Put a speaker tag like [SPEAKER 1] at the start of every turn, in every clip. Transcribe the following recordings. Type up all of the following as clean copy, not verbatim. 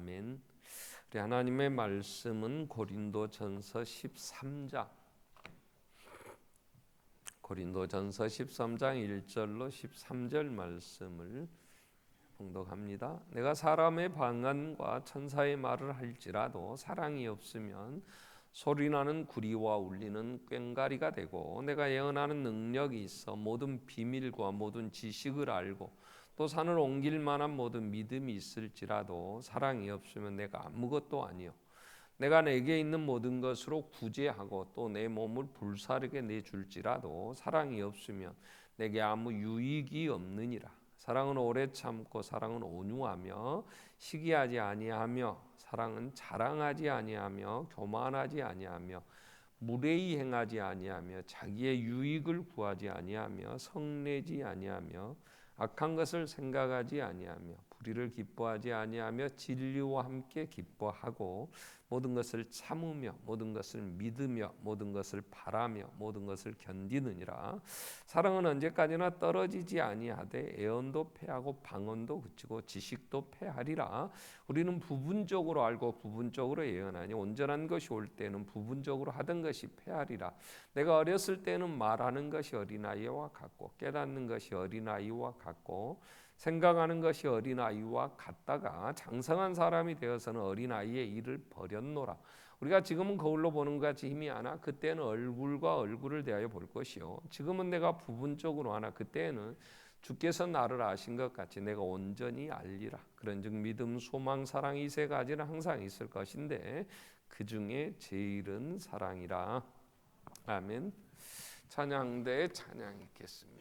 [SPEAKER 1] 아멘. 우리 하나님의 말씀은 고린도전서 13장 1절로 13절 말씀을 봉독합니다. 내가 사람의 방언과 천사의 말을 할지라도 사랑이 없으면 소리나는 구리와 울리는 꽹과리가 되고, 내가 예언하는 능력이 있어 모든 비밀과 모든 지식을 알고 또 산을 옮길 만한 모든 믿음이 있을지라도 사랑이 없으면 내가 아무것도 아니요, 내가 내게 있는 모든 것으로 구제하고 또 내 몸을 불사르게 내줄지라도 사랑이 없으면 내게 아무 유익이 없느니라. 사랑은 오래 참고 사랑은 온유하며 시기하지 아니하며 사랑은 자랑하지 아니하며 교만하지 아니하며 무례히 행하지 아니하며 자기의 유익을 구하지 아니하며 성내지 아니하며 악한 것을 생각하지 아니하며 불의를 기뻐하지 아니하며 진리와 함께 기뻐하고 모든 것을 참으며 모든 것을 믿으며 모든 것을 바라며 모든 것을 견디느니라. 사랑은 언제까지나 떨어지지 아니하되 애언도 패하고 방언도 그치고 지식도 패하리라. 우리는 부분적으로 알고 부분적으로 예언하니 온전한 것이 올 때는 부분적으로 하던 것이 패하리라. 내가 어렸을 때는 말하는 것이 어린아이와 같고 깨닫는 것이 어린아이와 같고 생각하는 것이 어린아이와 같다가 장성한 사람이 되어서는 어린아이의 일을 버렸노라. 우리가 지금은 거울로 보는 것 같이 힘이 하나 그때는 얼굴과 얼굴을 대하여 볼 것이요, 지금은 내가 부분적으로 하나 그때는 주께서 나를 아신 것 같이 내가 온전히 알리라. 그런즉 믿음, 소망, 사랑 이 세 가지는 항상 있을 것인데 그 중에 제일은 사랑이라. 아멘. 찬양대의 찬양 읽겠습니다.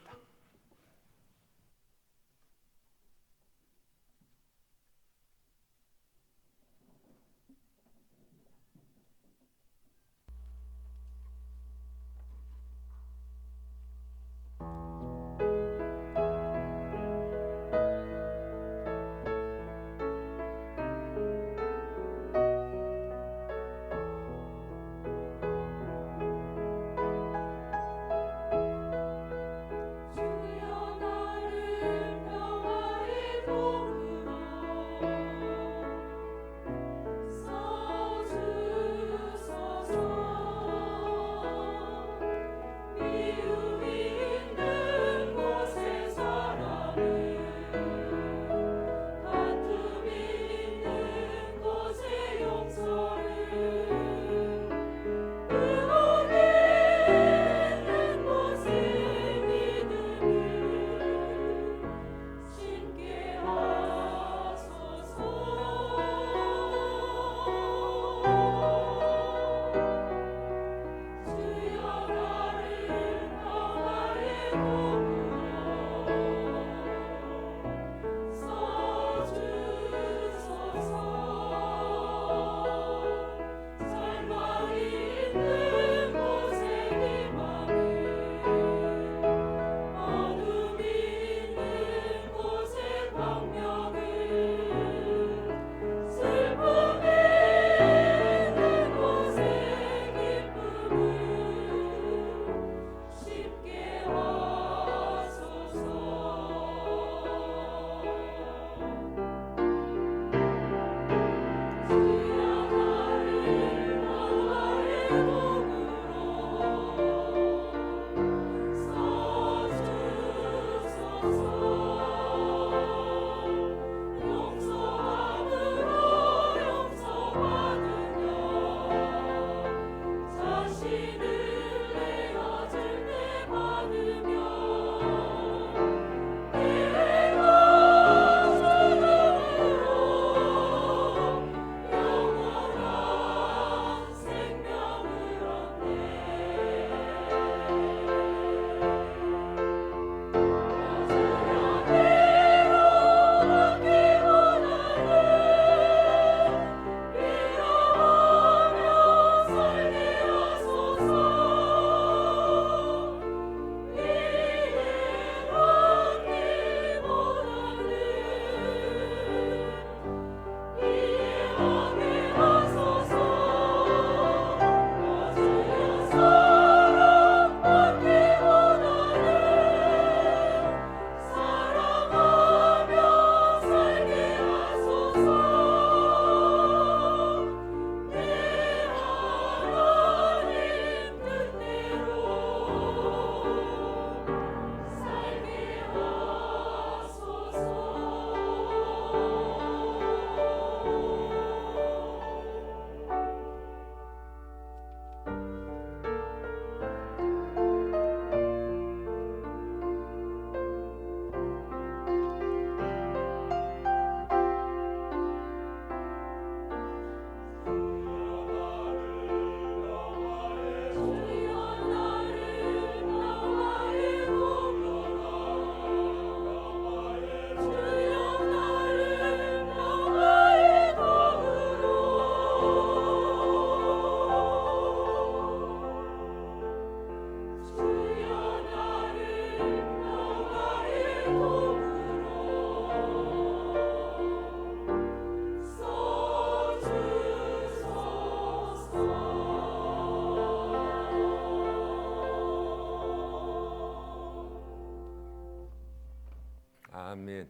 [SPEAKER 1] 아멘.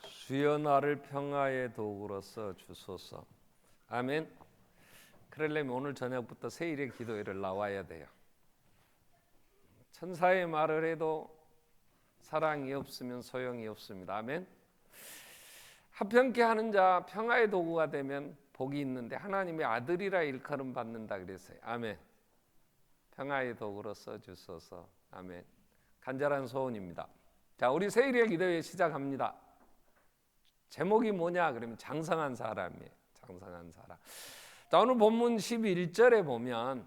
[SPEAKER 1] 주여 나를 평화의 도구로서 주소서. 아멘. 그러려면 오늘 저녁부터 세일의 기도회를 나와야 돼요. 천사의 말을 해도 사랑이 없으면 소용이 없습니다. 아멘. 합평케 하는 자 평화의 도구가 되면 복이 있는데 하나님의 아들이라 일컬음 받는다 그랬어요. 아멘. 평화의 도구로 써주소서. 아멘. 간절한 소원입니다. 자, 우리 세일의 기도회 시작합니다. 제목이 뭐냐 그러면 장성한 사람이에요. 장성한 사람. 자, 오늘 본문 11절에 보면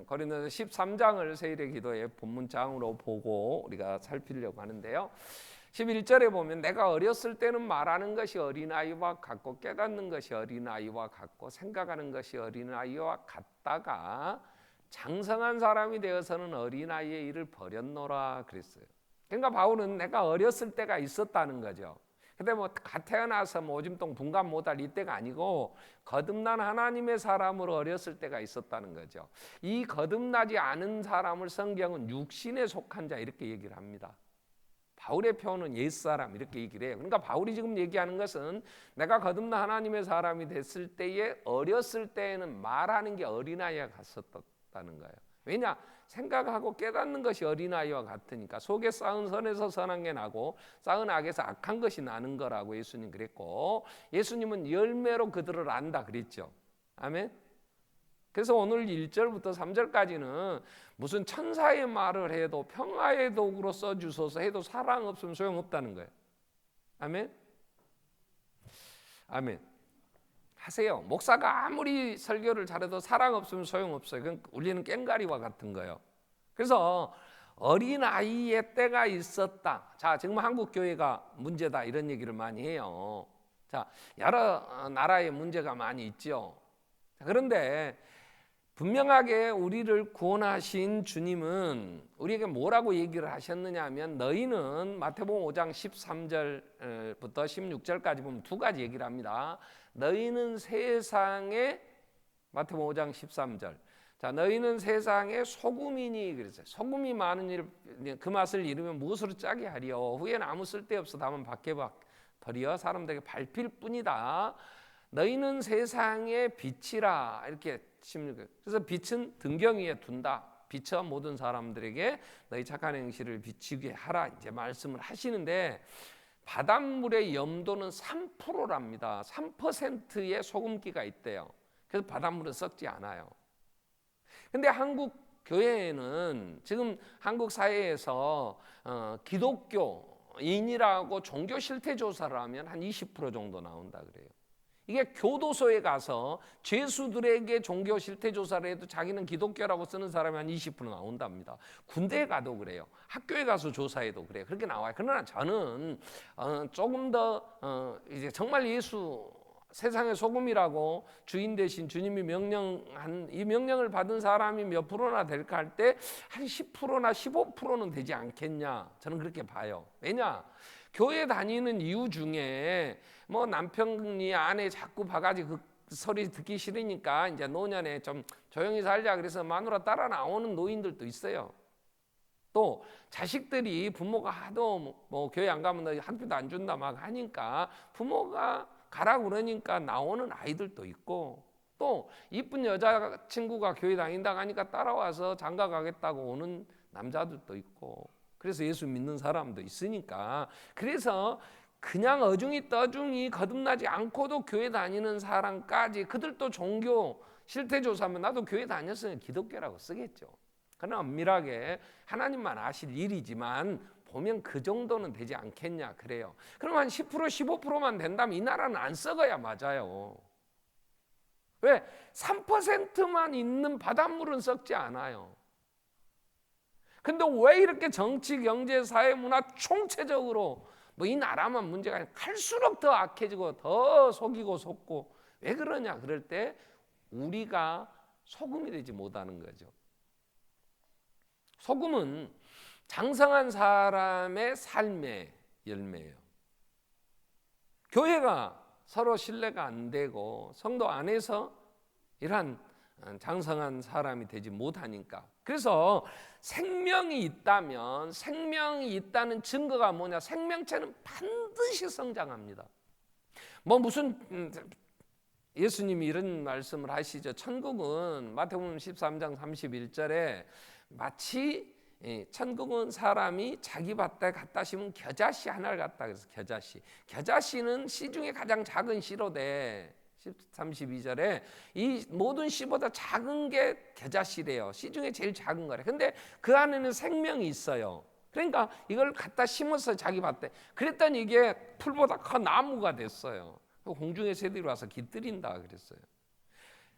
[SPEAKER 1] 고린도서 13장을 세일의 기도의 본문장으로 보고 우리가 살피려고 하는데요. 11절에 보면 내가 어렸을 때는 말하는 것이 어린아이와 같고 깨닫는 것이 어린아이와 같고 생각하는 것이 어린아이와 같다가 장성한 사람이 되어서는 어린아이의 일을 버렸노라 그랬어요. 그러니까 바울은 내가 어렸을 때가 있었다는 거죠. 근데 갓 태어나서 오줌통 분간 못할 이때가 아니고 거듭난 하나님의 사람으로 어렸을 때가 있었다는 거죠. 이 거듭나지 않은 사람을 성경은 육신에 속한 자 이렇게 얘기를 합니다. 바울의 표현은 옛사람 이렇게 얘기를 해요. 그러니까 바울이 지금 얘기하는 것은 내가 거듭난 하나님의 사람이 됐을 때에 어렸을 때에는 말하는 게 어린아이와 같았다는 거예요. 왜냐? 생각하고 깨닫는 것이 어린아이와 같으니까 속에 쌓은 선에서 선한 게 나고 쌓은 악에서 악한 것이 나는 거라고 예수님 그랬고 예수님은 열매로 그들을 안다 그랬죠. 아멘. 그래서 오늘 1절부터 3절까지는 무슨 천사의 말을 해도 평화의 도구로 써주소서 해도 사랑 없으면 소용없다는 거예요. 아멘. 아멘. 하세요. 목사가 아무리 설교를 잘해도 사랑 없으면 소용없어요. 그건 울리는 꽹과리와 같은 거예요. 그래서 어린아이의 때가 있었다. 자, 지금 한국 교회가 문제다 이런 얘기를 많이 해요. 자, 여러 나라에 문제가 많이 있죠. 그런데 분명하게 우리를 구원하신 주님은 우리에게 뭐라고 얘기를 하셨느냐 하면 너희는 마태복음 5장 13절부터 16절까지 보면 두 가지 얘기를 합니다. 너희는 세상에 마태복음 5장 13절. 자, 너희는 세상의 소금이니 그랬어요. 소금이 많은 일, 그 맛을 잃으면 무엇으로 짜게 하리요. 후에는 아무 쓸데없어 다만 밖에 버려 사람들에게 밟힐 뿐이다. 너희는 세상의 빛이라 이렇게 그래서 빛은 등경 위에 둔다. 비춰 모든 사람들에게 너희 착한 행실을 비치게 하라 이제 말씀을 하시는데 바닷물의 염도는 3%랍니다. 3%의 소금기가 있대요. 그래서 바닷물은 썩지 않아요. 근데 한국 교회에는 지금 한국 사회에서 기독교인이라고 종교 실태 조사를 하면 한 20% 정도 나온다 그래요. 이게 교도소에 가서 죄수들에게 종교 실태 조사를 해도 자기는 기독교라고 쓰는 사람이 한 20% 나온답니다. 군대에 가도 그래요. 학교에 가서 조사해도 그래요. 그렇게 나와요. 그러나 저는 조금 더 이제 정말 예수 세상의 소금이라고 주인 대신 주님이 명령한 이 명령을 받은 사람이 몇 프로나 될까 할 때 한 10%나 15%는 되지 않겠냐. 저는 그렇게 봐요. 왜냐? 교회 다니는 이유 중에 뭐 남편이 아내 자꾸 바가지 그 소리 듣기 싫으니까 이제 노년에 좀 조용히 살자 그래서 마누라 따라 나오는 노인들도 있어요. 또 자식들이 부모가 하도 뭐 교회 안 가면 너 학비도 안 준다 막 하니까 부모가 가라 그러니까 나오는 아이들도 있고 또 이쁜 여자친구가 교회 다닌다고 하니까 따라와서 장가 가겠다고 오는 남자들도 있고 그래서 예수 믿는 사람도 있으니까 그래서 그냥 어중이 떠중이 거듭나지 않고도 교회 다니는 사람까지 그들도 종교 실태조사하면 나도 교회 다녔으면 기독교라고 쓰겠죠. 그러나 엄밀하게 하나님만 아실 일이지만 보면 그 정도는 되지 않겠냐 그래요. 그럼 한 10% 15%만 된다면 이 나라는 안 썩어야 맞아요. 왜? 3%만 있는 바닷물은 썩지 않아요. 근데 왜 이렇게 정치, 경제, 사회, 문화 총체적으로 뭐 이 나라만 문제가 아니라 갈수록 더 악해지고 더 속이고 속고 왜 그러냐 그럴 때 우리가 소금이 되지 못하는 거죠. 소금은 장성한 사람의 삶의 열매예요. 교회가 서로 신뢰가 안 되고 성도 안에서 이러한 장성한 사람이 되지 못하니까. 그래서 생명이 있다면, 생명이 있다는 증거가 뭐냐? 생명체는 반드시 성장합니다. 뭐 무슨 예수님이 이런 말씀을 하시죠. 천국은 마태복음 13장 31절에 마치 천국은 사람이 자기 밭에 갖다 심은 겨자씨 하나를 갖다, 그래서 겨자씨는 씨 중에 가장 작은 씨로돼. 32절에 이 모든 씨보다 작은 게 겨자씨래요. 씨 중에 제일 작은 거래. 근데 그 안에는 생명이 있어요. 그러니까 이걸 갖다 심었어요, 자기 밭에. 그랬더니 이게 풀보다 큰 나무가 됐어요. 공중의 새들이 와서 깃들인다 그랬어요.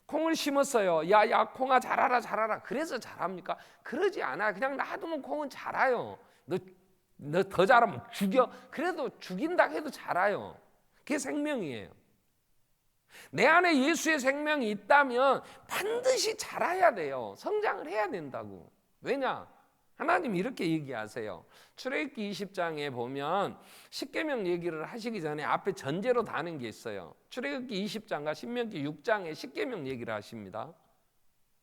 [SPEAKER 1] 콩을 심었어요. 야야 콩아 자라라. 그래서 자랍니까? 그러지 않아요. 그냥 놔두면 콩은 자라요. 너 더 자라면 죽여. 그래도 죽인다 해도 자라요. 그게 생명이에요. 내 안에 예수의 생명이 있다면 반드시 자라야 돼요. 성장을 해야 된다고. 왜냐? 하나님이 이렇게 얘기하세요. 출애굽기 20장에 보면 십계명 얘기를 하시기 전에 앞에 전제로 다는 게 있어요. 출애굽기 20장과 신명기 6장에 십계명 얘기를 하십니다.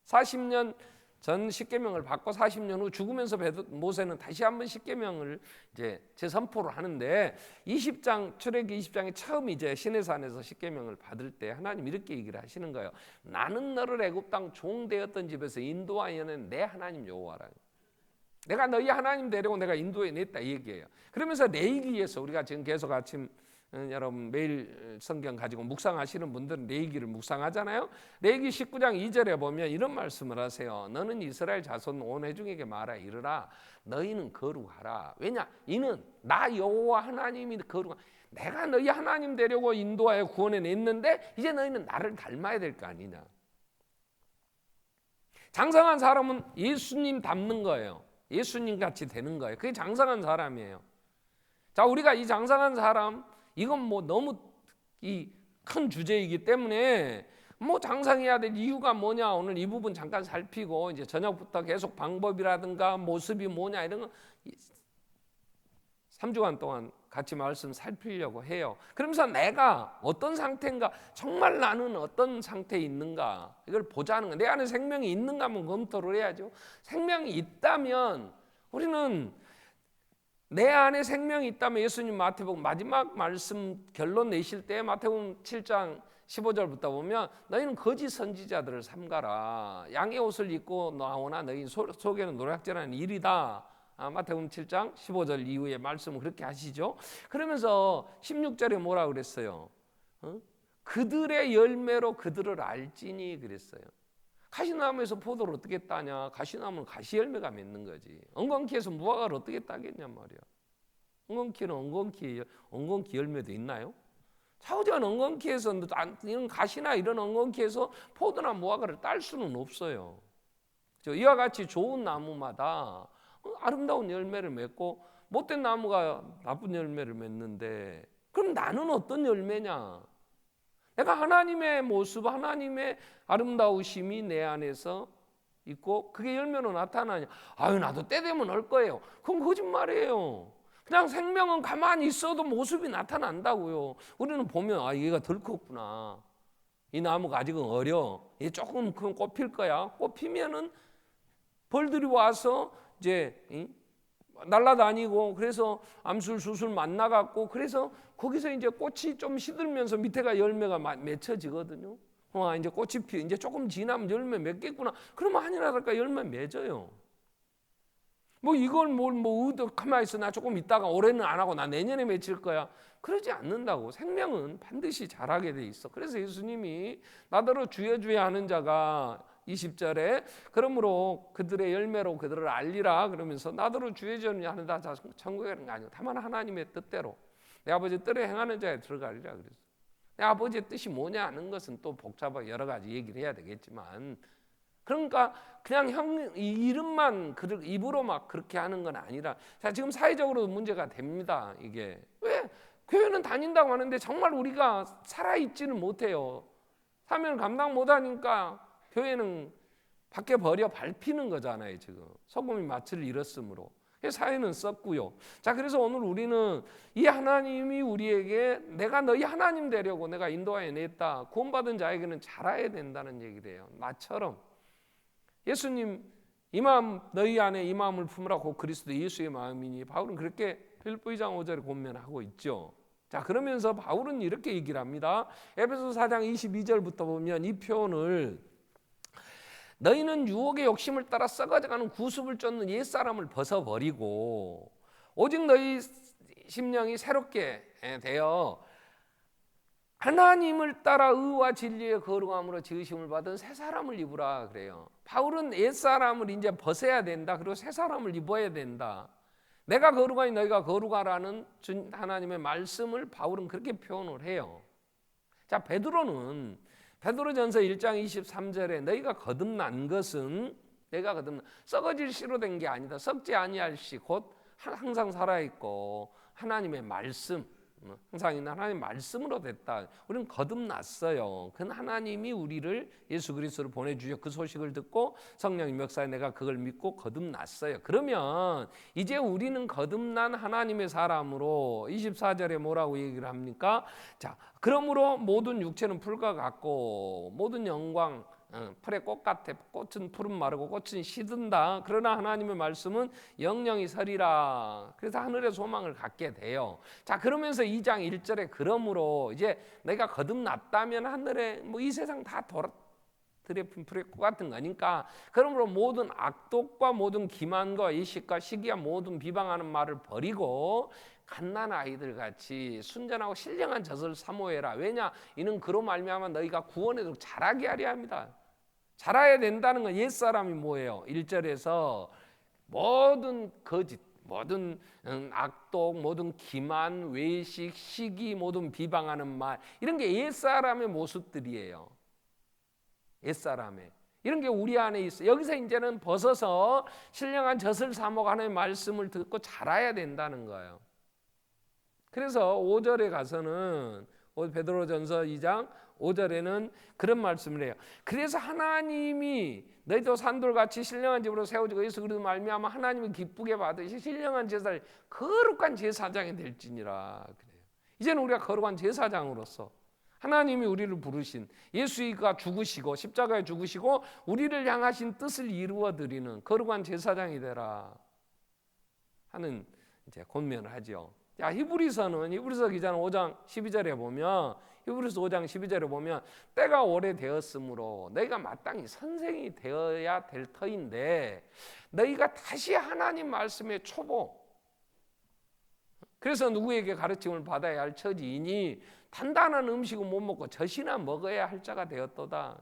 [SPEAKER 1] 40년 전 십계명을 받고 40년 후 죽으면서 모세는 다시 한번 십계명을 이제 재선포를 하는데 20장 출애굽기 20장에 처음 이제 시내산에서 십계명을 받을 때 하나님 이렇게 얘기를 하시는 거예요. 나는 너를 애굽 땅 종되었던 집에서 인도하여낸 내 하나님 여호와라. 내가 너희 하나님 되려고 내가 인도해 냈다 이 얘기예요. 그러면서 레위기에서 우리가 지금 계속 아침 여러분 매일 성경 가지고 묵상하시는 분들은 레위기를 묵상하잖아요. 레위기 19장 2절에 보면 이런 말씀을 하세요. 너는 이스라엘 자손 온 회중에게 말하 이르라 너희는 거룩하라. 왜냐? 이는 나 여호와 하나님이 거룩하. 내가 너희 하나님 되려고 인도하여 구원해 냈는데 이제 너희는 나를 닮아야 될 거 아니냐. 장성한 사람은 예수님 닮는 거예요. 예수님 같이 되는 거예요. 그게 장성한 사람이에요. 자, 우리가 이 장성한 사람 이건 뭐 너무 이 큰 주제이기 때문에 뭐 장성해야 될 이유가 뭐냐 오늘 이 부분 잠깐 살피고 이제 저녁부터 계속 방법이라든가 모습이 뭐냐 이런 거 3주간 동안 같이 말씀 살피려고 해요. 그러면서 내가 어떤 상태인가, 정말 나는 어떤 상태에 있는가 이걸 보자는 거예요. 내 안에 생명이 있는가 한번 검토를 해야죠. 생명이 있다면 우리는 내 안에 생명이 있다면 예수님 마태복음 마지막 말씀 결론 내실 때 마태복음 7장 15절부터 보면 너희는 거짓 선지자들을 삼가라. 양의 옷을 입고 나오나 너희 속에는 노략질하는 일이다. 마태복음 7장 15절 이후에 말씀을 그렇게 하시죠. 그러면서 16절에 뭐라 그랬어요? 그들의 열매로 그들을 알지니 그랬어요. 가시나무에서 포도를 어떻게 따냐? 가시나무는 가시 열매가 맺는 거지. 엉겅퀴에서 무화과를 어떻게 따겠냔 말이야. 엉겅퀴는 엉겅퀴 열매도 있나요? 사후전 엉겅퀴에서 이런 가시나 이런 엉겅퀴에서 포도나 무화과를 딸 수는 없어요. 이와 같이 좋은 나무마다 아름다운 열매를 맺고 못된 나무가 나쁜 열매를 맺는데 그럼 나는 어떤 열매냐? 내가 하나님의 모습, 하나님의 아름다우심이 내 안에서 있고 그게 열매로 나타나냐? 아유 나도 때 되면 할 거예요. 그건 거짓말이에요. 그냥 생명은 가만히 있어도 모습이 나타난다고요. 우리는 보면 아 얘가 덜 컸구나. 이 나무가 아직은 어려. 얘 조금 크면 꽃 필 거야. 꽃 피면은 벌들이 와서 이제 날아다니고 그래서 암술수술 만나갖고 그래서 거기서 이제 꽃이 좀 시들면서 밑에가 열매가 맺혀지거든요. 이제 꽃이 피 이제 조금 지나면 열매 맺겠구나. 그러면 아니라랄까 열매 맺어요. 뭐 이걸 뭐 가만히 있어 나 조금 있다가 올해는 안 하고 나 내년에 맺힐 거야. 그러지 않는다고. 생명은 반드시 자라게 돼 있어. 그래서 예수님이 나더러 주여 주여 하는 자가 20절에 그러므로 그들의 열매로 그들을 알리라 그러면서 나더러 주여 주여 하는 자 천국에 가는 거 아니고 다만 하나님의 뜻대로 내 아버지 뜻에 행하는 자에 들어가리라 그랬어. 내 아버지의 뜻이 뭐냐 하는 것은 또 복잡하게 여러 가지 얘기를 해야 되겠지만 그러니까 그냥 형 이름만 입으로 막 그렇게 하는 건 아니라 자 지금 사회적으로도 문제가 됩니다. 이게 왜 교회는 다닌다고 하는데 정말 우리가 살아있지는 못해요. 사명을 감당 못하니까 교회는 밖에 버려 밟히는 거잖아요. 지금 소금이 맛을 잃었으므로 사회는 썼고요. 자, 그래서 오늘 우리는 이 하나님이 우리에게 내가 너희 하나님 되려고 내가 인도하여 냈다. 구원받은 자에게는 잘해야 된다는 얘기를 해요. 나처럼 예수님 이 마음 너희 안에 이 마음을 품으라 곧 그리스도 예수의 마음이니 바울은 그렇게 빌립보 2장 5절에 권면하고 있죠. 자, 그러면서 바울은 이렇게 얘기를 합니다. 에베소서 4장 22절부터 보면 이 표현을 너희는 유혹의 욕심을 따라 썩어져가는 구습을 쫓는 옛사람을 벗어버리고 오직 너희 심령이 새롭게 되어 하나님을 따라 의와 진리의 거룩함으로 지으심을 받은 새 사람을 입으라 그래요. 바울은 옛사람을 이제 벗어야 된다. 그리고 새 사람을 입어야 된다. 내가 거룩하니 너희가 거룩하라는 하나님의 말씀을 바울은 그렇게 표현을 해요. 자, 베드로전서 1장 23절에 너희가 거듭난 것은 썩어질 씨로 된 게 아니다. 썩지 아니할 씨 곧 항상 살아있고 하나님의 말씀, 항상 있는 하나님의 말씀으로 됐다. 우리는 거듭났어요. 그 하나님이 우리를 예수 그리스도로 보내주셔. 그 소식을 듣고 성령님 역사에 내가 그걸 믿고 거듭났어요. 그러면 이제 우리는 거듭난 하나님의 사람으로 24절에 뭐라고 얘기를 합니까? 자, 그러므로 모든 육체는 풀과 같고 모든 영광 풀의 꽃 같아. 꽃은 푸른 마르고 꽃은 시든다. 그러나 하나님의 말씀은 영영이 서리라. 그래서 하늘의 소망을 갖게 돼요. 자, 그러면서 2장 1절에 그러므로 이제 내가 거듭났다면 하늘에 뭐 이 세상 다 드레핀 풀의 꽃 같은 거니까 그러므로 모든 악독과 모든 기만과 이식과 시기와 모든 비방하는 말을 버리고 갓난 아이들 같이 순전하고 신령한 젖을 사모해라. 왜냐? 이는 그로 말미암아 너희가 구원에도 자라게 하려 합니다. 자라야 된다는 건 옛사람이 뭐예요? 1절에서 모든 거짓, 모든 악독, 모든 기만, 외식, 시기, 모든 비방하는 말 이런 게 옛사람의 모습들이에요. 옛사람의 이런 게 우리 안에 있어요. 여기서 이제는 벗어서 신령한 젖을 사모가 하나님의 말씀을 듣고 자라야 된다는 거예요. 그래서 5절에 가서는 베드로전서 2장 5절에는 그런 말씀을 해요. 그래서 하나님이 너희도 산돌같이 신령한 집으로 세워지고 예수 그리스도 말미암아 하나님이 기쁘게 받으시 신령한 제사를 거룩한 제사장이 될지니라 그래요. 이제는 우리가 거룩한 제사장으로서 하나님이 우리를 부르신 예수가 죽으시고 십자가에 죽으시고 우리를 향하신 뜻을 이루어 드리는 거룩한 제사장이 되라 하는 이제 권면을 하죠. 자, 히브리서 기자는 5장 12절에 보면 히브리서 5장 12절에 보면 때가 오래되었으므로 너희가 마땅히 선생이 되어야 될 터인데 너희가 다시 하나님 말씀의 초보 그래서 누구에게 가르침을 받아야 할 처지이니 단단한 음식은 못 먹고 젖이나 먹어야 할 자가 되었도다.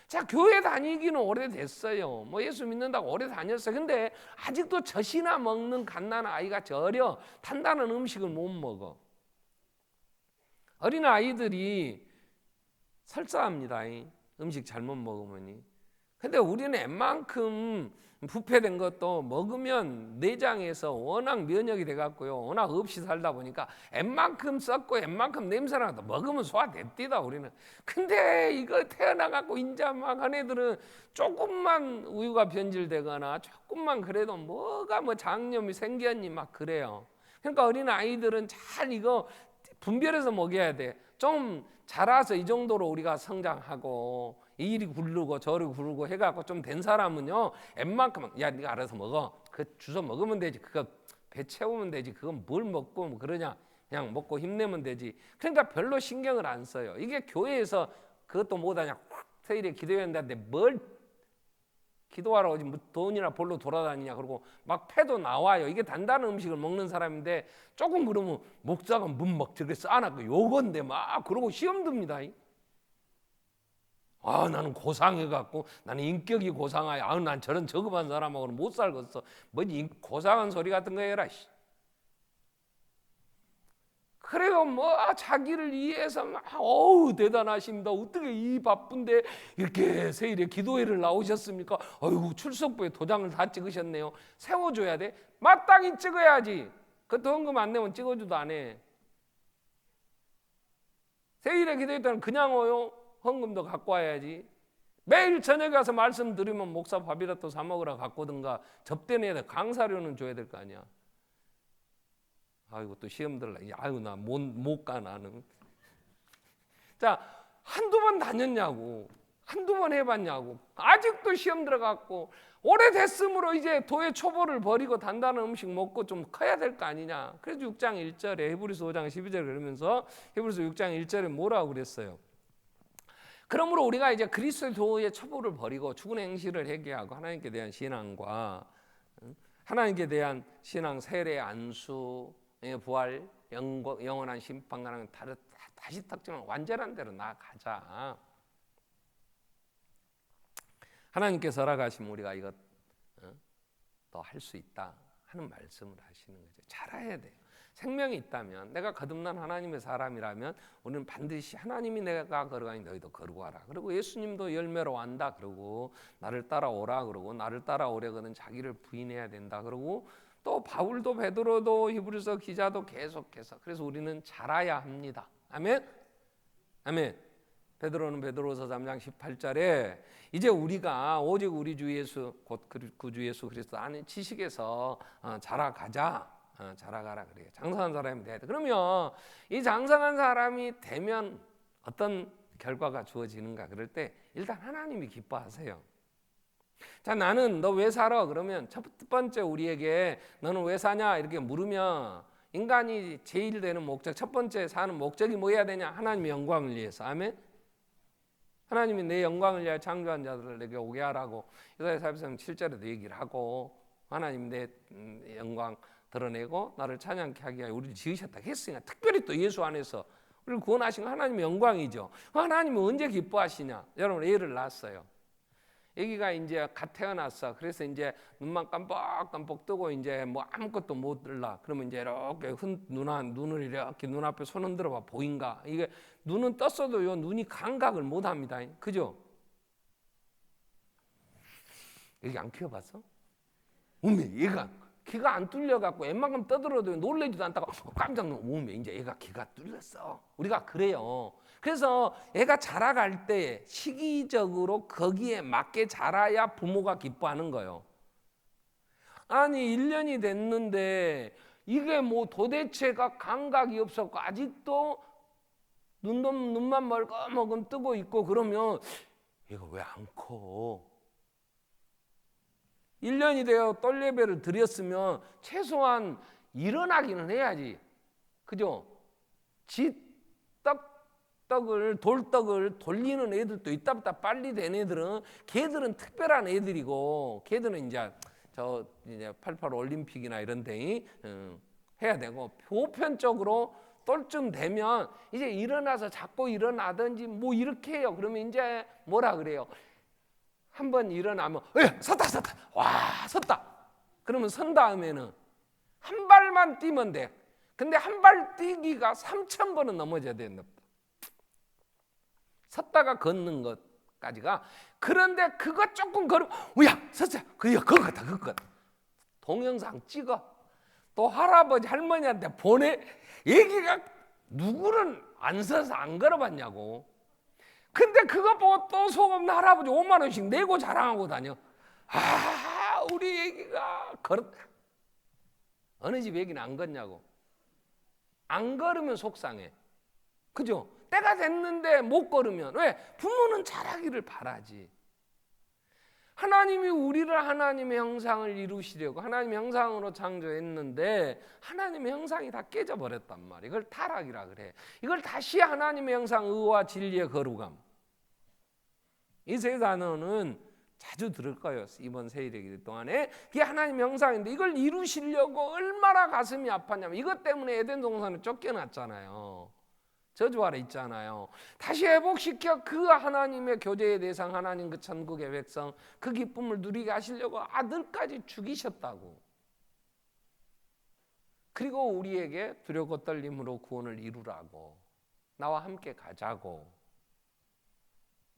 [SPEAKER 1] 자, 교회 다니기는 오래됐어요. 뭐 예수 믿는다고 오래 다녔어요. 근데 아직도 젖이나 먹는 갓난 아이가 저려 단단한 음식을 못 먹어. 어린 아이들이 설사합니다. 음식 잘못 먹으면. 근데 우리는 웬만큼 부패된 것도 먹으면 내장에서 워낙 면역이 돼갖고요. 워낙 없이 살다 보니까 웬만큼 썩고 웬만큼 냄새나도 먹으면 소화됩디다 우리는. 근데 이거 태어나갖고 인자 막 한 애들은 조금만 우유가 변질되거나 조금만 그래도 뭐가 뭐 장염이 생겼니 막 그래요. 그러니까 어린 아이들은 잘 이거 분별해서 먹여야 돼. 좀 자라서 이 정도로 우리가 성장하고 이리 굴르고 저리 굴르고 해갖고 좀 된 사람은요 웬만큼 야 네가 알아서 먹어 그 주워 먹으면 되지 그거 배 채우면 되지 그건 뭘 먹고 뭐 그러냐 그냥 먹고 힘내면 되지. 그러니까 별로 신경을 안 써요. 이게 교회에서 그것도 못하냐 토요일에 기도해야 한다는데 뭘 기도하러 오지 뭐 돈이나 벌로 돌아다니냐 그러고 막 패도 나와요. 이게 단단한 음식을 먹는 사람인데 조금 그러면 목사가 문 막 저렇게 쌓아놨고 요건데 막 그러고 시험 듭니다. 아 나는 고상해갖고 나는 인격이 고상하여 아 난 저런 저급한 사람하고는 못 살겠어. 뭐지 고상한 소리 같은 거 해라. 그래요 뭐 자기를 이해해서 막 어우 대단하십니다. 어떻게 이 바쁜데 이렇게 세일에 기도회를 나오셨습니까? 어이구 출석부에 도장을 다 찍으셨네요. 세워줘야 돼. 마땅히 찍어야지. 그것도 헌금 안 내면 찍어줘도 안 해. 세일에 기도회 때는 그냥 오요. 헌금도 갖고 와야지. 매일 저녁에 가서 말씀 드리면 목사 밥이라도 사 먹으라 갖고든가 접대내야 돼. 강사료는 줘야 될 거 아니야. 아이고 또 시험 들라. 아이고 나 못 가 나는. 자, 한두 번 다녔냐고. 한두 번 해봤냐고. 아직도 시험 들어갔고 오래됐으므로 이제 도의 초보를 버리고 단단한 음식 먹고 좀 커야 될 거 아니냐. 그래서 6장 1절에 히브리서 5장 12절 그러면서 히브리서 6장 1절에 뭐라고 그랬어요? 그러므로 우리가 이제 그리스도의 도의 첩보를 버리고 죽은 행실을 회개하고 하나님께 대한 신앙과 하나님께 대한 신앙, 세례, 안수, 부활, 영원한 심판과는 다시 탁정한 완전한 대로 나아가자. 하나님께서 허락하시면 우리가 이것 더 할 수 있다 하는 말씀을 하시는 거죠. 잘해야 돼요. 생명이 있다면, 내가 거듭난 하나님의 사람이라면 우리는 반드시 하나님이 내가 걸어가니 너희도 걸어가라. 그리고 예수님도 열매로 완다 그러고 나를 따라오라 그러고 나를 따라오려거든 자기를 부인해야 된다 그러고 또 바울도 베드로도 히브리서 기자도 계속해서 그래서 우리는 자라야 합니다. 아멘? 아멘. 베드로는 베드로서 3장 18절에 이제 우리가 오직 우리 주 예수 곧 그 주 예수 그리스도 안에 지식에서 자라가자. 자라가라 그래요. 장성한 사람이 돼야 돼. 그러면 이 장성한 사람이 되면 어떤 결과가 주어지는가 그럴 때 일단 하나님이 기뻐하세요. 자, 나는 너 왜 살아? 그러면 첫 번째 우리에게 너는 왜 사냐 이렇게 물으면 인간이 제일 되는 목적, 첫 번째 사는 목적이 뭐 해야 되냐? 하나님의 영광을 위해서. 아멘. 하나님이 내 영광을 위하여 창조한 자들을 내게 오게 하라고 이사야 41장 7절에도 얘기를 하고 하나님 내 영광 드러내고 나를 찬양케 하게 하여 우리를 지으셨다 했으니까 특별히 또 예수 안에서 우리를 구원하신 건 하나님의 영광이죠. 하나님은 언제 기뻐하시냐? 여러분 애를 낳았어요. 아기가 이제 갓 태어났어. 그래서 이제 눈만 깜빡깜빡 뜨고 이제 뭐 아무것도 못 들라. 그러면 이제 이렇게 눈을 이렇게 눈앞에 손 흔들어 봐 보인가? 이게 눈은 떴어도요 눈이 감각을 못 합니다. 그죠? 여기 안 키워봤어? 어메 얘가 귀가 안 뚫려갖고 웬만큼 떠들어도 놀래지도 않다가 깜짝 놀라. 오메 이제 얘가 귀가 뚫렸어. 우리가 그래요. 그래서 애가 자라갈 때 시기적으로 거기에 맞게 자라야 부모가 기뻐하는 거예요. 아니 1년이 됐는데 이게 뭐 도대체가 감각이 없었고 아직도 눈만 멀끔멀끔 뜨고 있고 그러면 얘가 왜 안 커? 1년이 되어 똘 예배를 드렸으면 최소한 일어나기는 해야지. 그죠? 돌떡을 돌리는 애들도 있다보다 빨리 된 애들은 걔들은 특별한 애들이고 걔들은 이제 88 올림픽이나 이런 데 해야 되고 보편적으로 똘쯤 되면 이제 일어나서 자꾸 일어나든지 뭐 이렇게 해요. 그러면 이제 뭐라 그래요? 한번 일어나면 섰다 와 섰다. 그러면 선 다음에는 한 발만 뛰면 돼. 근데 한 발 뛰기가 3,000번은 넘어져야 된다. 섰다가 걷는 것까지가. 그런데 그거 조금 걸으면 야 섰어. 그거 같다. 동영상 찍어. 또 할아버지 할머니한테 보내. 얘기가 누구는 안 서서 안 걸어봤냐고. 근데 그거 보고 또 속없는 할아버지 5만 원씩 내고 자랑하고 다녀. 우리 애기가 어느 집 애기는 안 걷냐고. 안 걸으면 속상해. 그죠? 때가 됐는데 못 걸으면 왜? 부모는 잘하기를 바라지. 하나님이 우리를 하나님의 형상을 이루시려고 하나님의 형상으로 창조했는데 하나님의 형상이 다 깨져버렸단 말이에요. 이걸 타락이라 그래. 이걸 다시 하나님의 형상, 의와 진리의 거룩함. 이 세 단어는 자주 들을 거예요. 이번 세일의 동안에. 이게 하나님의 형상인데 이걸 이루시려고 얼마나 가슴이 아팠냐면 이것 때문에 에덴 동산을 쫓겨났잖아요. 저주 아래 있잖아요. 다시 회복시켜 그 하나님의 교제의 대상 하나님 그 천국의 백성 그 기쁨을 누리게 하시려고 아들까지 죽이셨다고. 그리고 우리에게 두렵고 떨림으로 구원을 이루라고. 나와 함께 가자고.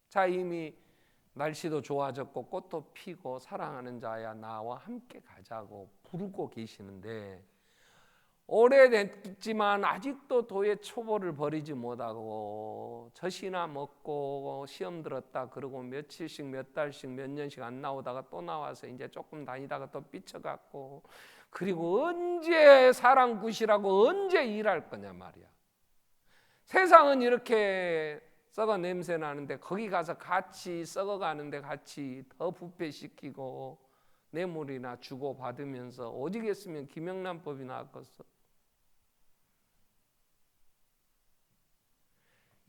[SPEAKER 1] 자, 이미 날씨도 좋아졌고 꽃도 피고 사랑하는 자야 나와 함께 가자고 부르고 계시는데 오래됐지만 아직도 도의 초보를 버리지 못하고 젖이나 먹고 시험 들었다 그러고 며칠씩 몇 달씩 몇 년씩 안 나오다가 또 나와서 이제 조금 다니다가 또 삐쳐갖고, 그리고 언제 사랑굿이라고 언제 일할 거냐 말이야. 세상은 이렇게 썩어 냄새 나는데 거기 가서 같이 썩어가는데 같이 더 부패시키고 뇌물이나 주고 받으면서 오직했으면 김영란법이 나왔겠어.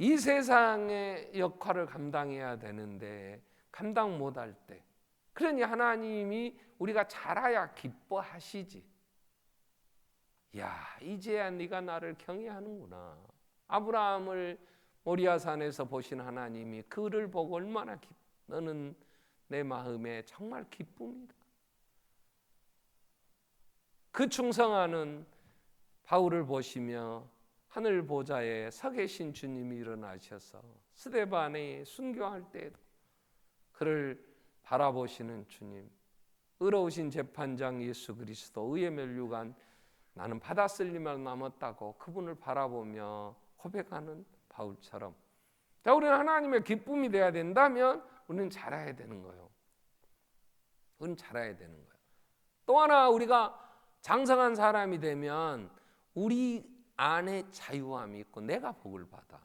[SPEAKER 1] 이 세상의 역할을 감당해야 되는데 감당 못할 때, 그러니 하나님이 우리가 잘해야 기뻐하시지. 야, 이제야 네가 나를 경외하는구나. 아브라함을 모리아산에서 보신 하나님이 그를 보고 얼마나 너는 내 마음에 정말 기쁨이다. 그 충성하는 바울을 보시며 하늘 보좌에 서 계신 주님이 일어나셔서 스데반이 순교할 때에도 그를 바라보시는 주님, 의로우신 재판장 예수 그리스도, 의의 면류관 나는 받았을 일만 남았다고 그분을 바라보며 고백하는 바울처럼, 자, 우리는 하나님의 기쁨이 되어야 된다면 우리는 잘해야 되는 거예요. 우리는 잘해야 되는 거예요. 또 하나, 우리가 장성한 사람이 되면 우리 안에 자유함이 있고 내가 복을 받아.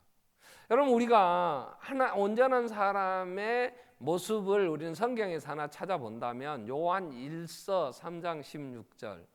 [SPEAKER 1] 여러분, 우리가 온전한 사람의 모습을 우리는 성경에서 하나 찾아본다면 요한 1서 3장 16절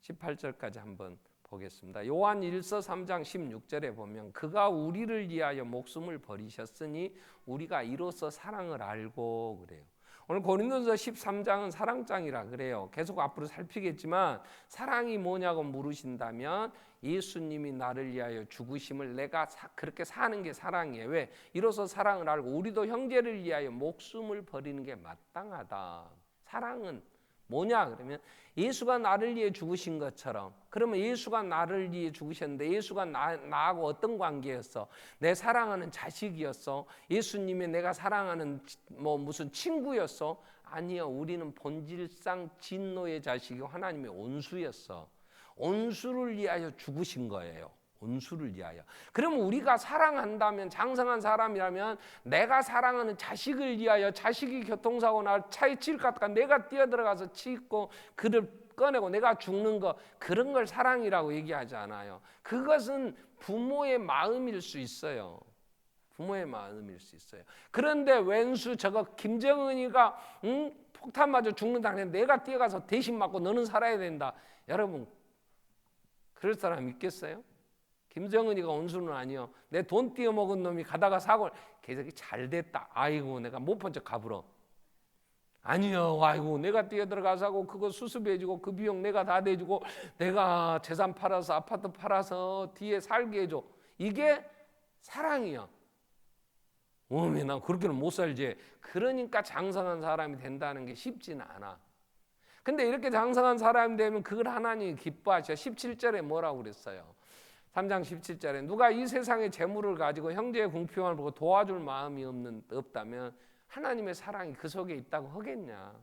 [SPEAKER 1] 18절까지 한번 보겠습니다. 요한 1서 3장 16절에 보면 그가 우리를 위하여 목숨을 버리셨으니 우리가 이로써 사랑을 알고, 그래요. 오늘 고린도서 13장은 사랑장이라 그래요. 계속 앞으로 살피겠지만 사랑이 뭐냐고 물으신다면 예수님이 나를 위하여 죽으심을 내가 그렇게 사는 게 사랑이에요. 왜? 이로써 사랑을 알고 우리도 형제를 위하여 목숨을 버리는 게 마땅하다. 사랑은 뭐냐 그러면 예수가 나를 위해 죽으신 것처럼, 그러면 예수가 나를 위해 죽으셨는데 예수가 나하고 어떤 관계였어? 내 사랑하는 자식이었어? 예수님이 내가 사랑하는 무슨 친구였어? 아니요, 우리는 본질상 진노의 자식이고 하나님의 온수였어. 온수를 위하여 죽으신 거예요. 온수를 위하여. 그러면 우리가 사랑한다면, 장성한 사람이라면 내가 사랑하는 자식을 위하여, 자식이 교통사고 날 차에 칠 것 같아 내가 뛰어들어가서 치고 그를 꺼내고 내가 죽는 거, 그런 걸 사랑이라고 얘기하지 않아요. 그것은 부모의 마음일 수 있어요. 부모의 마음일 수 있어요. 그런데 왼수 저거 김정은이가 폭탄 맞아 죽는다 그래 내가 뛰어가서 대신 맞고 너는 살아야 된다. 여러분, 그럴 사람 있겠어요? 김정은이가 온수는 아니요. 내 돈 띄어먹은 놈이 가다가 사고를, 걔들이 잘 됐다. 아이고 내가 못 본 척 가불어. 아니요, 아이고 내가 뛰어들어가서 그거 수습해주고 그 비용 내가 다 대주고 내가 재산 팔아서 아파트 팔아서 뒤에 살게 해줘. 이게 사랑이야. 어메 나 그렇게는 못 살지. 그러니까 장성한 사람이 된다는 게 쉽지는 않아. 근데 이렇게 장성한 사람이 되면 그걸 하나님이 기뻐하셔. 17절에 뭐라고 그랬어요? 3장 17절에 누가 이 세상의 재물을 가지고 형제의 궁핍함을 보고 도와줄 마음이 없다면 하나님의 사랑이 그 속에 있다고 하겠냐?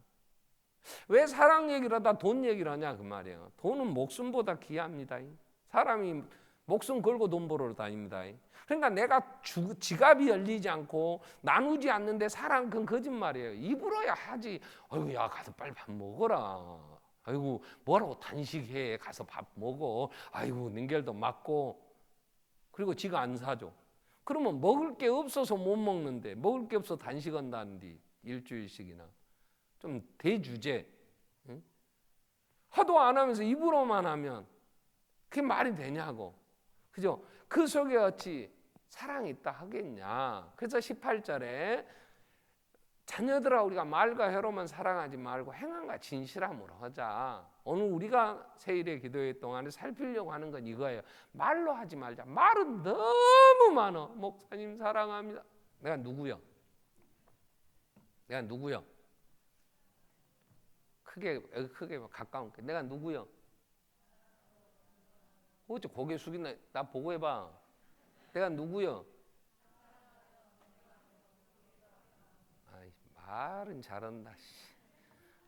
[SPEAKER 1] 왜 사랑 얘기를 하다 돈 얘기를 하냐 그 말이에요. 돈은 목숨보다 귀합니다. 사람이 목숨 걸고 돈 벌어 다닙니다. 그러니까 내가 지갑이 열리지 않고 나누지 않는데 사랑, 그건 거짓말이에요. 입으로야 하지. 아이고 야 가서 빨리 밥 먹어라. 아이고 뭐라고 단식해, 가서 밥 먹어. 아이고 능결도 맞고. 그리고 지가 안 사줘. 그러면 먹을 게 없어서 못 먹는데, 먹을 게 없어 단식한다는데 일주일씩이나 좀 대주제. 응? 하도 안 하면서 입으로만 하면 그게 말이 되냐고. 그죠? 그 속에 어찌 사랑이 있다 하겠냐. 그래서 18절에 자녀들아 우리가 말과 혀로만 사랑하지 말고 행함과 진실함으로 하자. 오늘 우리가 세일의 기도회 동안에 살피려고 하는 건 이거예요. 말로 하지 말자. 말은 너무 많아. 목사님 사랑합니다. 내가 누구요? 내가 누구요? 크게 가까운 게 내가 누구요? 어째 고개 숙이나 나 보고 해봐. 내가 누구요? 아이, 말은 잘한다.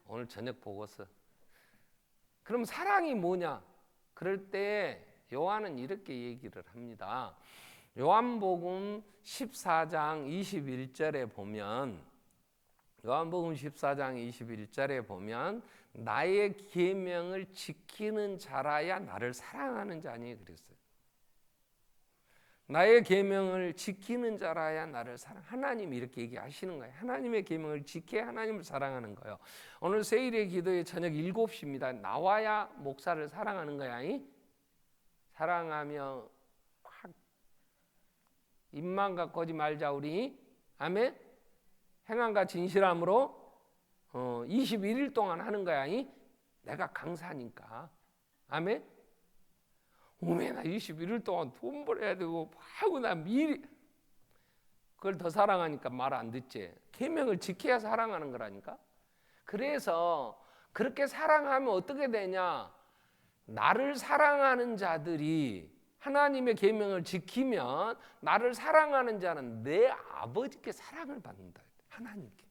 [SPEAKER 1] 오늘 저녁 보고서. 그럼 사랑이 뭐냐? 그럴 때 요한은 이렇게 얘기를 합니다. 요한복음 14장 21절에 보면 요한복음 14장 21절에 보면 나의 계명을 지키는 자라야 나를 사랑하는 자니 그랬어요. 나의 계명을 지키는 자라야 나를 사랑. 하나님이 이렇게 얘기하시는 거예요. 하나님의 계명을 지켜야 하나님을 사랑하는 거예요. 오늘 세일의 기도에 저녁 7시입니다. 나와야 목사를 사랑하는 거야. 사랑하며 확 입만 갖고 오지 말자 우리. 아멘. 행함과 진실함으로 21일 동안 하는 거야. 내가 강사니까. 아멘. 오메 나 21일 동안 돈 벌어야 되고 하고 나 미리 그걸 더 사랑하니까 말 안 듣지. 계명을 지켜야 사랑하는 거라니까. 그래서 그렇게 사랑하면 어떻게 되냐? 나를 사랑하는 자들이 하나님의 계명을 지키면 나를 사랑하는 자는 내 아버지께 사랑을 받는다. 하나님께.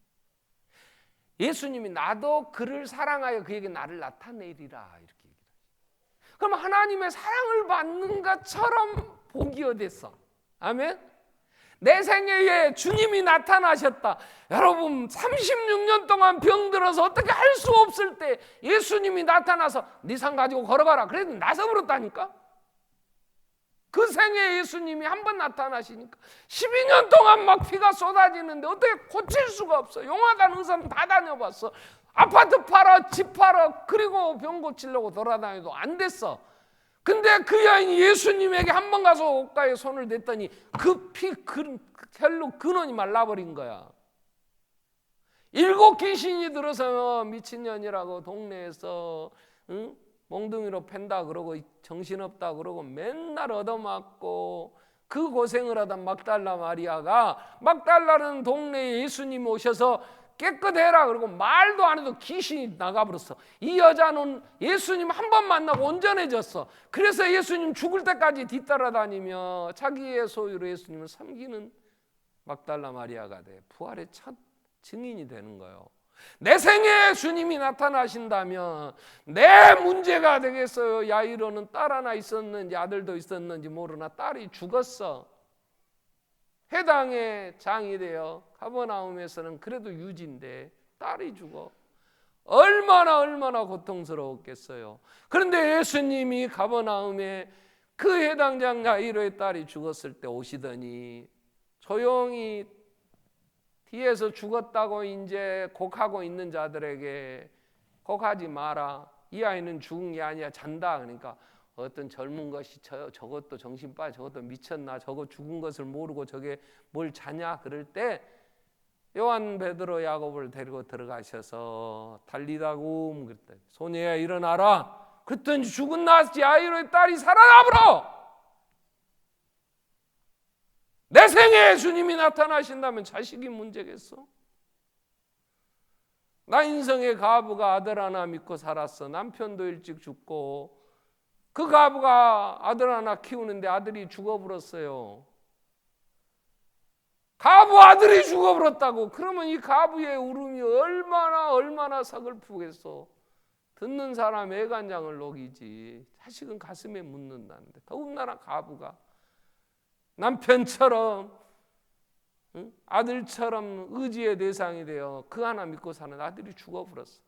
[SPEAKER 1] 예수님이 나도 그를 사랑하여 그에게 나를 나타내리라 이렇게 얘기를 하죠. 그럼 하나님의 사랑을 받는 것처럼 복이 어딨어? 아멘? 내 생애에 주님이 나타나셨다. 여러분 36년 동안 병들어서 어떻게 할 수 없을 때 예수님이 나타나서 네 상 가지고 걸어가라. 그래도 나서버렸다니까. 그 생에 예수님이 한 번 나타나시니까 12년 동안 막 피가 쏟아지는데 어떻게 고칠 수가 없어. 용하다는 의사는 다 다녀봤어. 아파트 팔아 집 팔아 그리고 병 고치려고 돌아다녀도 안 됐어. 근데 그 여인이 예수님에게 한 번 가서 옷가에 손을 댔더니 그 피 혈로 근원이 말라버린 거야. 7 귀신이 들어서 미친년이라고 동네에서 몽둥이로 팬다 그러고 정신없다 그러고 맨날 얻어맞고 그 고생을 하던 막달라 마리아가 막달라는 동네에 예수님 오셔서 깨끗해라 그러고 말도 안 해도 귀신이 나가버렸어. 이 여자는 예수님 한 번 만나고 온전해졌어. 그래서 예수님 죽을 때까지 뒤따라다니며 자기의 소유로 예수님을 섬기는 막달라 마리아가 돼 부활의 첫 증인이 되는 거예요. 내 생에 주님이 나타나신다면 내 문제가 되겠어요. 야이로는 딸 하나 있었는지 아들도 있었는지 모르나 딸이 죽었어. 회당에 장이 되어 가버나움에서는 그래도 유지인데 딸이 죽어. 얼마나 고통스러웠겠어요. 그런데 예수님이 가버나움에 그 회당장 야이로의 딸이 죽었을 때 오시더니 조용히 뒤에서 죽었다고 이제 곡하고 있는 자들에게 곡하지 마라. 이 아이는 죽은 게 아니야. 잔다. 그러니까 어떤 젊은 것이 저것도 정신 빠져. 저것도 미쳤나. 저거 죽은 것을 모르고 저게 뭘 자냐. 그럴 때 요한 베드로 야곱을 데리고 들어가셔서 달리다고 그랬더니 소녀야 일어나라. 그랬더니 죽은 나지 야이로의 딸이 살아나버려. 내 생에 주님이 나타나신다면 자식이 문제겠어? 나 인성의 가부가 아들 하나 믿고 살았어. 남편도 일찍 죽고 그 가부가 아들 하나 키우는데 아들이 죽어버렸어요. 가부 아들이 죽어버렸다고. 그러면 이 가부의 울음이 얼마나 서글프겠어. 듣는 사람 애간장을 녹이지. 자식은 가슴에 묻는다는데 더군다나 가부가 남편처럼 아들처럼 의지의 대상이 되어 그 하나 믿고 사는 아들이 죽어버렸어.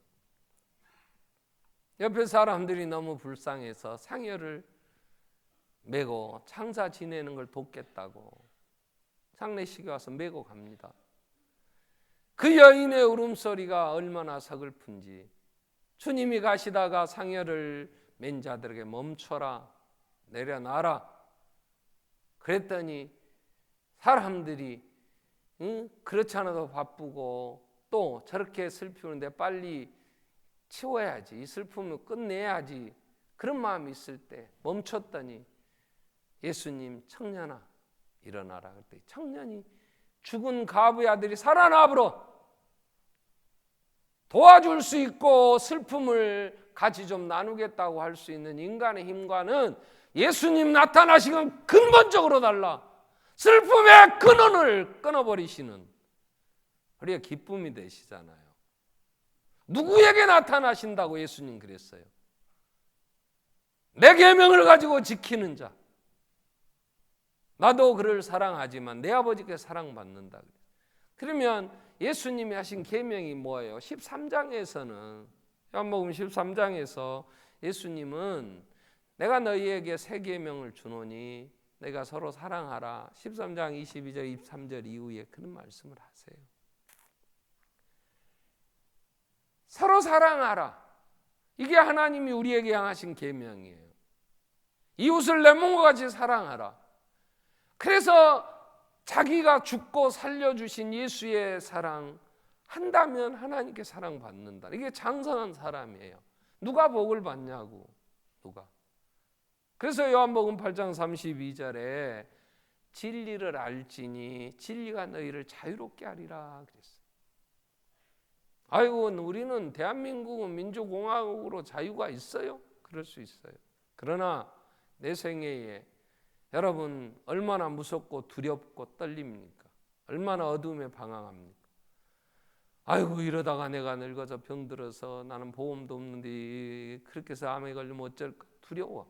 [SPEAKER 1] 옆에 사람들이 너무 불쌍해서 상여를 메고 창사 지내는 걸 돕겠다고 장례식에 와서 메고 갑니다. 그 여인의 울음소리가 얼마나 서글픈지 주님이 가시다가 상여를 맨 자들에게 멈춰라 내려놔라 그랬더니 사람들이 그렇지 않아도 바쁘고 또 저렇게 슬프는데 빨리 치워야지 이 슬픔을 끝내야지 그런 마음이 있을 때 멈췄더니 예수님 청년아 일어나라 그랬더니 청년이 죽은 가부의 아들이 살아나버려 도와줄 수 있고 슬픔을 같이 좀 나누겠다고 할 수 있는 인간의 힘과는 예수님 나타나시면 근본적으로 달라. 슬픔의 근원을 끊어버리시는 우리가 기쁨이 되시잖아요. 누구에게 나타나신다고 예수님 그랬어요? 내 계명을 가지고 지키는 자. 나도 그를 사랑하지만 내 아버지께 사랑받는다. 그러면 예수님이 하신 계명이 뭐예요? 13장에서는 요한복음 13장에서 예수님은 내가 너희에게 새 계명을 주노니 내가 서로 사랑하라. 13장 22절 23절 이후에 그런 말씀을 하세요. 서로 사랑하라. 이게 하나님이 우리에게 향하신 계명이에요. 이웃을 내 몸과 같이 사랑하라. 그래서 자기가 죽고 살려주신 예수의 사랑 한다면 하나님께 사랑받는다. 이게 장성한 사람이에요. 누가 복을 받냐고. 누가. 그래서 요한복음 8장 32절에 진리를 알지니 진리가 너희를 자유롭게 하리라 그랬어요. 아이고, 우리는 대한민국은 민주공화국으로 자유가 있어요? 그럴 수 있어요. 그러나 내 생애에 여러분 얼마나 무섭고 두렵고 떨립니까? 얼마나 어둠에 방황합니까? 아이고, 이러다가 내가 늙어서 병들어서 나는 보험도 없는데 그렇게 해서 암에 걸리면 어쩔까? 두려워.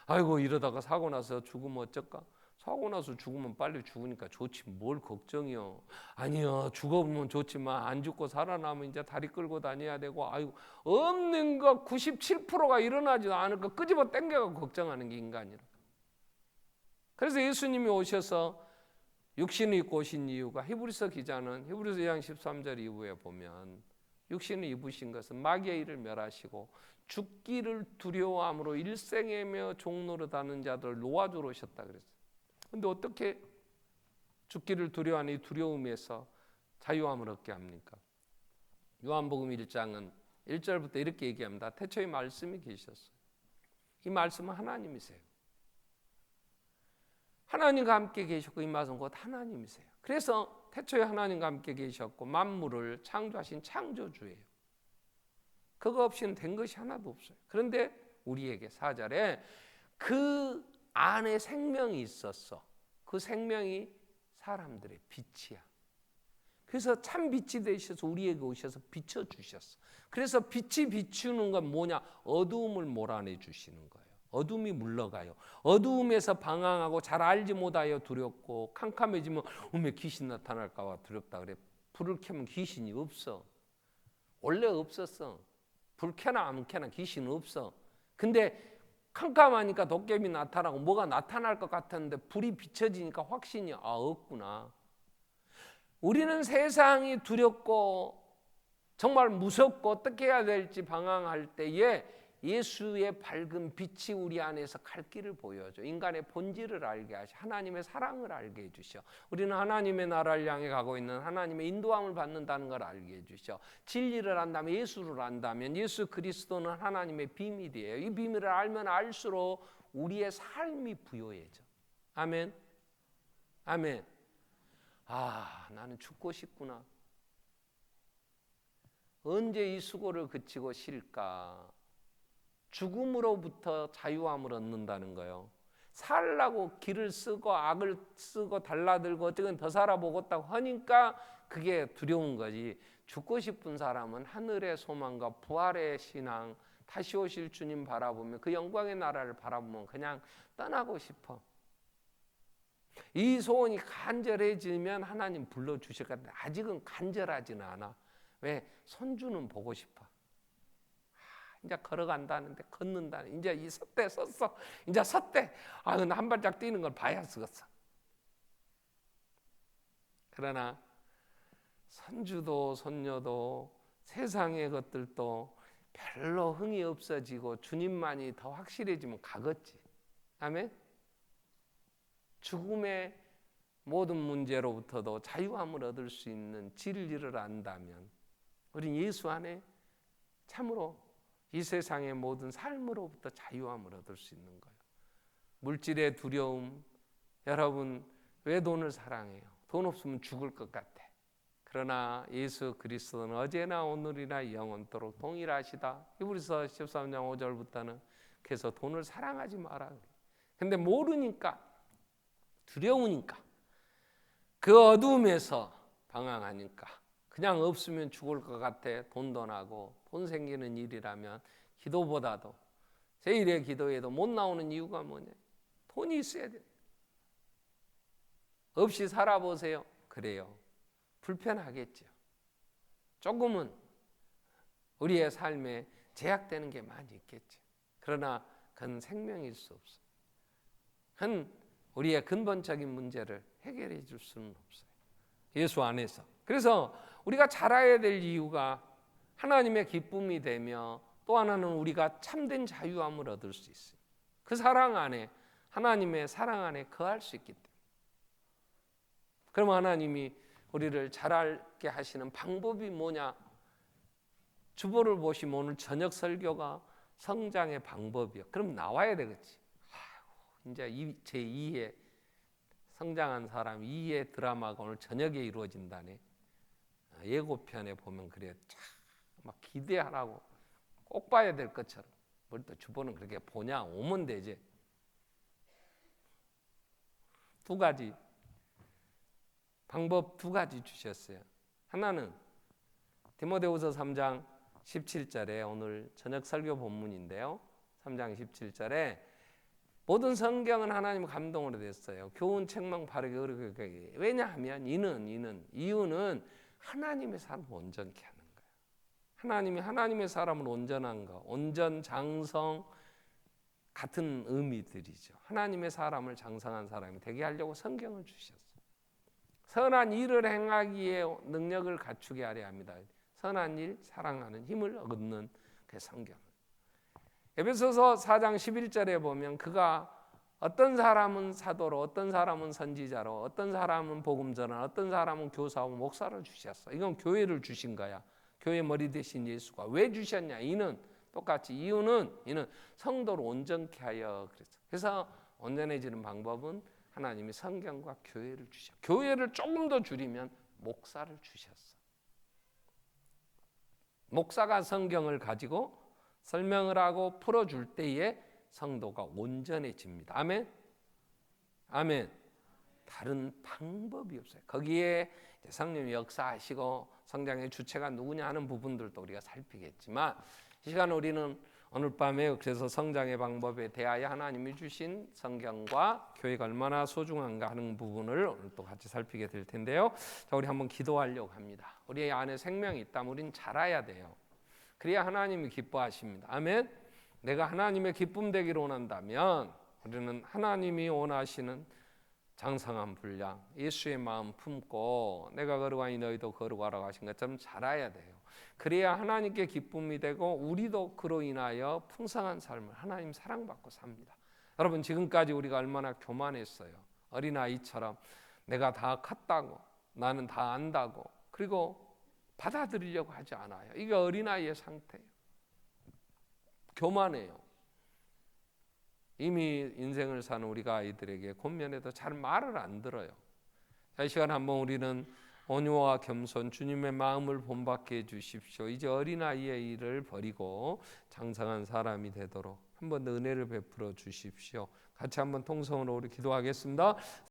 [SPEAKER 1] 아이고, 이러다가 사고 나서 죽으면 어쩔까? 사고 나서 죽으면 빨리 죽으니까 좋지 뭘 걱정이요. 아니요, 죽어보면 좋지만 안 죽고 살아나면 이제 다리 끌고 다녀야 되고, 아이고, 없는 거 97%가 일어나지도 않을 거 끄집어 당겨가 걱정하는 게 인간이라. 그래서 예수님이 오셔서 육신을 입고 오신 이유가 히브리서 기자는 히브리서 2장 13절 이후에 보면 육신을 입으신 것은 마귀의 일을 멸하시고 죽기를 두려워함으로 일생애며 종노릇하는 자들을 놓아주러 오셨다 그랬어요. 그런데 어떻게 죽기를 두려워하는 이 두려움에서 자유함을 얻게 합니까? 요한복음 1장은 1절부터 이렇게 얘기합니다. 태초에 말씀이 계셨어요. 이 말씀은 하나님이세요. 하나님과 함께 계셨고 이 말씀은 곧 하나님이세요. 그래서 태초에 하나님과 함께 계셨고 만물을 창조하신 창조주예요. 그거 없이는 된 것이 하나도 없어요. 그런데 우리에게 4절에 그 안에 생명이 있었어. 그 생명이 사람들의 빛이야. 그래서 참 빛이 되셔서 우리에게 오셔서 비춰주셨어. 그래서 빛이 비추는 건 뭐냐? 어두움을 몰아내 주시는 거예요. 어둠이 물러가요. 어두움에서 방황하고 잘 알지 못하여 두렵고 캄캄해지면 귀신 나타날까 봐 두렵다 그래. 불을 켜면 귀신이 없어. 원래 없었어. 불 켜나 안 켜나 귀신은 없어. 근데 캄캄하니까 도깨비 나타나고 뭐가 나타날 것 같았는데 불이 비춰지니까 확신이 없구나. 우리는 세상이 두렵고 정말 무섭고 어떻게 해야 될지 방황할 때에 예수의 밝은 빛이 우리 안에서 갈 길을 보여줘. 인간의 본질을 알게 하시, 하나님의 사랑을 알게 해주셔. 우리는 하나님의 나라를 향해 가고 있는 하나님의 인도함을 받는다는 걸 알게 해주셔. 진리를 안다면, 예수를 안다면 예수 그리스도는 하나님의 비밀이에요. 이 비밀을 알면 알수록 우리의 삶이 부요해져. 아멘. 아멘. 아, 나는 죽고 싶구나. 언제 이 수고를 그치고 쉴까? 죽음으로부터 자유함을 얻는다는 거예요. 살라고 길을 쓰고 악을 쓰고 달라들고 어떻게든 더 살아보겠다고 하니까 그게 두려운 거지. 죽고 싶은 사람은 하늘의 소망과 부활의 신앙, 다시 오실 주님 바라보면 그 영광의 나라를 바라보면 그냥 떠나고 싶어. 이 소원이 간절해지면 하나님 불러주실 것 같은데 아직은 간절하지는 않아. 왜? 손주는 보고 싶어. 이제 걸어간다는데 걷는다는 이제 이 섰대 섰어. 이제 섰대. 한 발짝 뛰는 걸 봐야 쓰겠어. 그러나 손주도 손녀도 세상의 것들도 별로 흥이 없어지고 주님만이 더 확실해지면 가겠지. 아멘. 죽음의 모든 문제로부터도 자유함을 얻을 수 있는 진리를 안다면 우린 예수 안에 참으로 이 세상의 모든 삶으로부터 자유함을 얻을 수 있는 거예요. 물질의 두려움, 여러분 왜 돈을 사랑해요? 돈 없으면 죽을 것 같아. 그러나 예수 그리스도는 어제나 오늘이나 영원토록 동일하시다. 히브리서 13장 5절부터는 그래서 돈을 사랑하지 마라. 근데 모르니까 두려우니까 그 어둠에서 방황하니까 그냥 없으면 죽을 것 같아. 돈도 나고 돈 생기는 일이라면 기도보다도 제1의 기도에도 못 나오는 이유가 뭐냐? 돈이 있어야 돼요. 없이 살아보세요. 그래요. 불편하겠죠. 조금은 우리의 삶에 제약되는 게 많이 있겠죠. 그러나 그건 생명일 수 없어요. 그건 우리의 근본적인 문제를 해결해 줄 수는 없어요. 예수 안에서. 그래서 우리가 자라야 될 이유가 하나님의 기쁨이 되며 또 하나는 우리가 참된 자유함을 얻을 수 있어요. 그 사랑 안에, 하나님의 사랑 안에 거할 수 있기 때문에. 그럼 하나님이 우리를 자라게 하시는 방법이 뭐냐? 주보를 보시면 오늘 저녁 설교가 성장의 방법이요. 그럼 나와야 되겠지. 이제 제 2회 성장한 사람 2회 드라마가 오늘 저녁에 이루어진다네. 예고편에 보면 그래. 막 기대하라고 꼭 봐야 될 것처럼. 뭘 또 주보는 그렇게 보냐? 오면 되지. 두 가지 방법 두 가지 주셨어요. 하나는 디모데후서 3장 17절에 오늘 저녁 설교 본문인데요. 3장 17절에 모든 성경은 하나님 감동으로 됐어요. 교훈, 책망, 바르게 어르게. 왜냐하면 이유는 하나님의 사람을 온전케 하는 거예요. 하나님이 하나님의 사람을 온전한 거, 온전, 장성 같은 의미들이죠. 하나님의 사람을 장성한 사람이 되게 하려고 성경을 주셨어요. 선한 일을 행하기에 능력을 갖추게 하려 합니다. 선한 일, 사랑하는 힘을 얻는 그 성경. 에베소서 4장 11절에 보면 그가 어떤 사람은 사도로, 어떤 사람은 선지자로, 어떤 사람은 복음전환, 어떤 사람은 교사하고 목사를 주셨어. 이건 교회를 주신 거야. 교회 머리 대신 예수가 왜 주셨냐? 이는 똑같이 이유는 성도를 온전케 하여 그랬어. 그래서 온전해지는 방법은 하나님이 성경과 교회를 주셔. 교회를 조금 더 줄이면 목사를 주셨어. 목사가 성경을 가지고 설명을 하고 풀어줄 때에 성도가 온전해집니다. 아멘? 아멘. 다른 방법이 없어요. 거기에 성령이 역사하시고 성장의 주체가 누구냐 하는 부분들도 우리가 살피겠지만 이 시간 우리는 오늘 밤에 그래서 성장의 방법에 대하여 하나님이 주신 성경과 교회가 얼마나 소중한가 하는 부분을 오늘 또 같이 살피게 될 텐데요. 자, 우리 한번 기도하려고 합니다. 우리 안에 생명이 있다면 우리는 자라야 돼요. 그래야 하나님이 기뻐하십니다. 아멘. 내가 하나님의 기쁨 되기를 원한다면 우리는 하나님이 원하시는 장성한 분량, 예수의 마음 품고 내가 걸어가니 너희도 걸어가라고 하신 것처럼 자라야 돼요. 그래야 하나님께 기쁨이 되고 우리도 그로 인하여 풍성한 삶을 하나님 사랑받고 삽니다. 여러분 지금까지 우리가 얼마나 교만했어요. 어린아이처럼 내가 다 컸다고 나는 다 안다고 그리고 받아들이려고 하지 않아요. 이게 어린아이의 상태예요. 교만해요. 이미 인생을 사는 우리가 아이들에게 권면해도 잘 말을 안 들어요. 자, 이 시간 한번 우리는 온유와 겸손 주님의 마음을 본받게 해주십시오. 이제 어린아이의 일을 버리고 장성한 사람이 되도록 한번 더 은혜를 베풀어 주십시오. 같이 한번 통성으로 우리 기도하겠습니다.